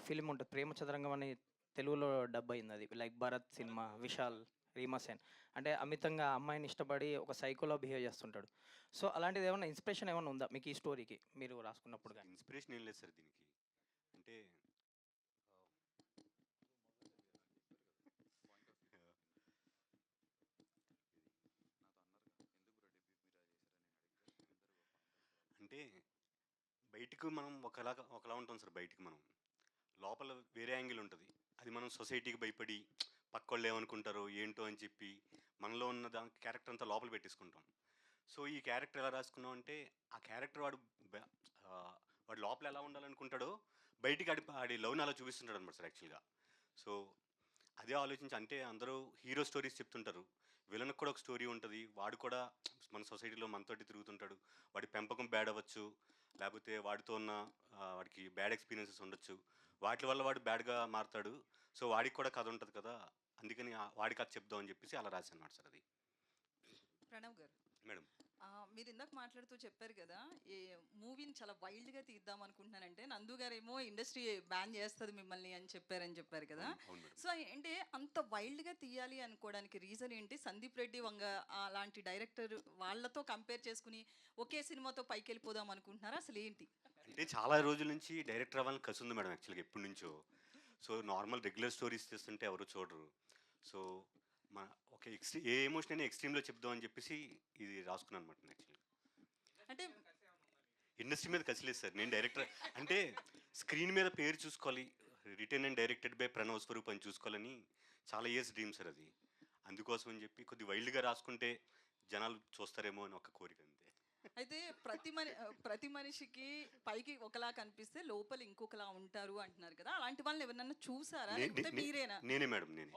Film ఉంటది. 'ప్రేమ చదరంగం' అని తెలుగులో డబ్ అయిందది. Like 'Bharath' cinema, Vishal, Reema Sen. అంటే అమితంగా అమ్మాయిని ఇష్టపడి ఒక సైకోలా బిహేవ్ చేస్తుంటాడు. సో, అలాంటిదేమన్నా ఇన్‌స్పిరేషన్ ఏమన్నా ఉందా మీకు ఈ స్టోరీకి మీరు రాసుకున్నప్పుడు గాని? ఇన్స్పిరేషన్ ఏం లేదు సార్ దీనికి. అంటే అంటే బయటకు మనం ఒకలా ఉంటాం సార్ బయటికి మనం. లోపల వేరే యాంగిల్ ఉంటది. అది మనం సొసైటీకి భయపడి పక్కోళ్ళు ఏమనుకుంటారో, ఏంటో అని చెప్పి మనలో ఉన్న క్యారెక్టర్ అంతా లోపల పెట్టేసుకుంటాం. సో, ఈ క్యారెక్టర్ ఎలా రాసుకున్నాం అంటే, ఆ క్యారెక్టర్ బ వాడు లోపల ఎలా ఉండాలనుకుంటాడో, బయటికి ఆడి లవ్‌ని అలా చూపిస్తుంటాడనమాట సార్ యాక్చువల్‌గా. సో, అదే ఆలోచించి అంటే అందరూ హీరో స్టోరీస్ చెప్తుంటారు. విలన్‌కి కూడా ఒక స్టోరీ ఉంటది. వాడు కూడా మన సొసైటీలో మనతోటి తిరుగుతుంటాడు. వాడి పెంపకం బ్యాడ్ అవ్వచ్చు. లేపోతే వాడితో ఉన్న వాడికి బ్యాడ్ ఎక్స్‌పీరియన్సెస్ ఉండొచ్చు. వాటి వల్ల వాడు బ్యాడ్‌గా మారతాడు. సో, వాడికి కూడా కథ ఉంటది కదా! అందుకని వాడి కథ చెప్దాం అని చెప్పేసి అలా రాశానన్నమాట సార్ అది. ప్రణవ్ గారు, మేడం. మీరు ఇందాక మాట్లాడుతూ చెప్పారు కదా, ఈ మూవీని చాలా వైల్డ్గా తీద్దాం అనుకుంటున్నానంటే నందు గారేమో ఇండస్ట్రీ బ్యాన్ చేస్తుంది మిమ్మల్ని అని చెప్పారు కదా. అవును. అవును మేడం. సో అంటే అంత వైల్డ్గా తీయాలి అనుకోవడానికి రీజన్ ఏంటి? సందీప్ రెడ్డి వంగ అలాంటి డైరెక్టర్ వాళ్ళతో కంపేర్ చేసుకుని ఒకే సినిమాతో పైకి వెళ్ళిపోదాం అనుకుంటున్నారా? అసలు ఏంటి? అంటే చాలా రోజుల నుంచి డైరెక్టర్ అవ్వాలని కసి ఉంది మేడం యాక్చువల్‌గా ఎప్పటినుంచో. సో, నార్మల్ రెగ్యులర్ స్టోరీస్ తీస్తుంటే ఎవరు చూడరు. సో, మ ఒక ఏ ఎమోషన్ అయినా ఎక్స్‌ట్రీమ్‌లో చెప్దాం అని చెప్పేసి ఇది రాసుకున్నాననమాట నేను యాక్చువల్‌గా. అంటే ఇండస్ట్రీ మీద కసి లేదు సార్. నేను డైరెక్టర్ అంటే స్క్రీన్ మీద పేరు చూసుకోవాలి. Written and directed by Pranav Swaroop అని చూసుకోవాలని చాలా ఇయర్స్ డ్రీమ్ సార్ అది. అందుకోసం అని చెప్పి కొద్దిగా వైల్డ్‌గా రాసుకుంటే జనాలు చూస్తారేమో అని ఒక కోరిక అంతే. అయితే ప్రతి మనిషికి పైకి ఒకలా కనిపిస్తే లోపల ఇంకొకలా ఉంటారు అంటున్నారు కదా. అలాంటి వాళ్ళని ఎవరినన్నా చూసారా? నే నే లేకపోతే నే మీరేనా? నేనే మేడం నేనే.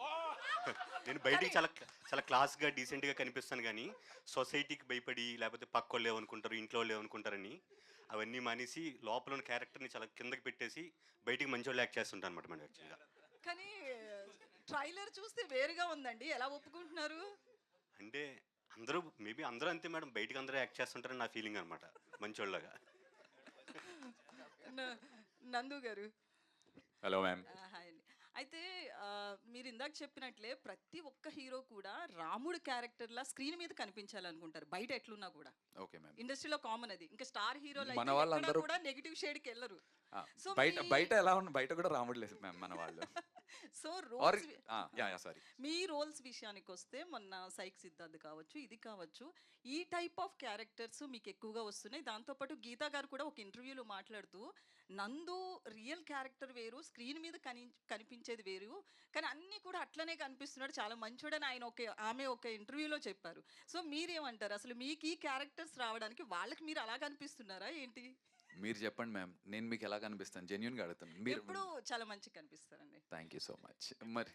నేను బయటికి చాలా చాలా క్లాస్‌గా, డీసెంట్‌గా కనిపిస్తాను గానీ, సొసైటీకి భయపడి, లేపోతే పక్కోళ్ళు ఏమనుకుంటారు, ఇంట్లో వాళ్ళు ఏమనుకుంటారని, అవన్నీ మానేసి లోపల ఉన్న క్యారెక్టర్‌ని చాలా కిందకి పెట్టేసి, బయటికి మంచోళ్ళ యాక్ట్ చేస్తుంటానన్నమాట మేడం యాక్చువల్‌గా. కానీ ట్రైలర్ చూస్తే వేరుగా ఉందండి. ఎలా ఒప్పుకుంటున్నారు? అంటే అందరూ అంతే మేడం. బయటికి అందరూ యాక్ట్ చేస్తుంటారని నా ఫీలింగ్ అనమాట మంచోళ్ళలాగా. న నందు గారు. Hello ma'am. హాయ్ అండి. అయితే మీరు ఇందాక చెప్పినట్లే ప్రతి ఒక్క హీరో కూడా రాముడు క్యారెక్టర్‌లా స్క్రీన్ మీద కనిపించాలనుకుంటారు. బయట ఎట్లున్నా కూడా. Okay ma'am. ఇండస్ట్రీలో కామన్ అది. ఇంకా స్టార్ హీరోలైతే మన ఎక్కడ వాళ్ళందరూ కూడా నెగెటివ్ షేడ్‌కెళ్లరు. సో బయట మీ బయట ఎలా ఉన్న బయట కూడా రాముడు లేదు మ్యామ్ మన వాళ్ళు. So our roles sorry. మీ రోల్స్ విషయానికొస్తే మొన్న 'సైక్ సిద్ధార్థ్' కావచ్చు, ఇది కావచ్చు. ఈ టైప్ ఆఫ్ క్యారెక్టర్స్ మీకు ఎక్కువగా వస్తున్నాయి. దాంతో పాటు గీత గారు కూడా ఒక ఇంటర్వ్యూలో మాట్లాడుతూ, నందు రియల్ క్యారెక్టర్ వేరు, స్క్రీన్ మీద కనిపించేది వేరు. కానీ అన్నీ కూడా అట్లనే కనిపిస్తున్నాడు. చాలా మంచోడని ఆమె ఒక ఇంటర్వ్యూలో చెప్పారు. సో మీరేమంటారు? అసలు మీకు ఈ క్యారెక్టర్స్ రావడానికి వాళ్ళకి మీరు అలా కనిపిస్తున్నారా ఏంటి? మీరు చెప్పండి మ్యామ్. నేను మీకు ఎలా కనిపిస్తాను? జెన్యూన్‌గా అడుగుతాను. మీరు ఎప్పుడూ చాలా మంచిగా కనిపిస్తారండి. Thank you so much. మరి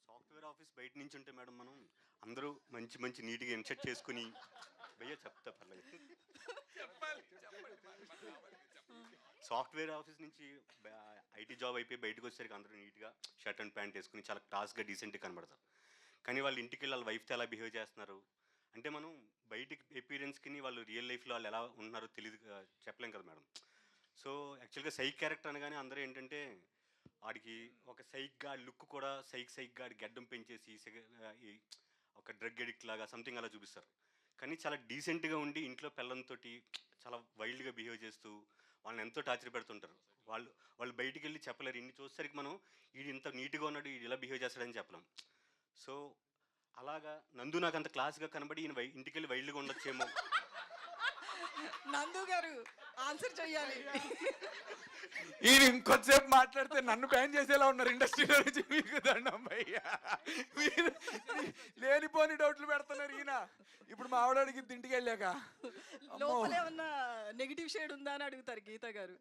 సాఫ్ట్‌వేర్ ఆఫీస్ బయట నించుంటే మేడం మనం అందరూ మంచి నీట్‌గా ఇన్‌షర్ట్ చేసుకొని భయ్యా చెప్తా పర్లేదు. సాఫ్ట్‌వేర్ ఆఫీస్ నుంచి బ ఐటీ జాబ్ అయిపోయి బయటకొచ్చేసరికి అందరూ నీట్‌గా షర్ట్ అండ్ ప్యాంట్ ఏసుకొని చాలా క్లాస్‌గా, డీసెంట్‌గా కనపడతారు. కానీ వాళ్ళ ఇంటికెళ్ళి వాళ్ళ వైఫ్‌తో ఎలా బిహేవ్ చేస్తున్నారు? అంటే మనం బయటికి అపియరెన్స్‌కిని వాళ్ళు రియల్ లైఫ్‌లో వాళ్ళు ఎలా ఉంటున్నారో తెలీదు చెప్పలేం కదా మేడం. సో, యాక్చువల్‌గా సైక్ క్యారెక్టర్ అనగానే అందరూ ఏంటంటే, ఆడికి ఒక సైక్‌గా లుక్ కూడా సైక్‌గా ఆడి గెడ్డం పెంచేసి ఈ ఒక డ్రగ్ అడిక్ట్ లాగా సంథింగ్ అలా చూపిస్తారు. కానీ చాలా డీసెంట్‌గా ఉండి ఇంట్లో పెళ్ళాంతోటి చాలా వైల్డ్‌గా బిహేవ్ చేస్తూ వాళ్ళని ఎంతో టార్చర్ పెడుతుంటారు. వాళ్ళు వాళ్ళు బయటికెళ్ళి చెప్పలేరు. ఇన్ని చూసేసరికి మనం ఈడు ఇంత నీట్‌గా ఉన్నాడు, ఈడు ఇలా బిహేవ్ చేస్తాడని చెప్పలేం. సో, అలాగా నందు నాకంత క్లాస్‌గా కనబడి ఈయన ఇంటికెళ్ళి వైల్డ్‌గా ఉండొచ్చేమో. నందు గారు ఆన్సర్ చెయ్యాలి. ఈయన ఇంకొంచెంసేపు మాట్లాడితే నన్ను బ్యాన్ చేసేలా ఉన్నారు ఇండస్ట్రీలో నుంచి. మీకు దండం భయ్యా. మీరు లేనిపోని డౌట్లు పెడుతున్నారు ఈయన. ఇప్పుడు మా ఆవిడ అడిగింది ఇంటికి వెళ్ళాక. లోపల ఏమన్నా నెగెటివ్ షేడ్ ఉందా అని అడుగుతారు గీత గారు.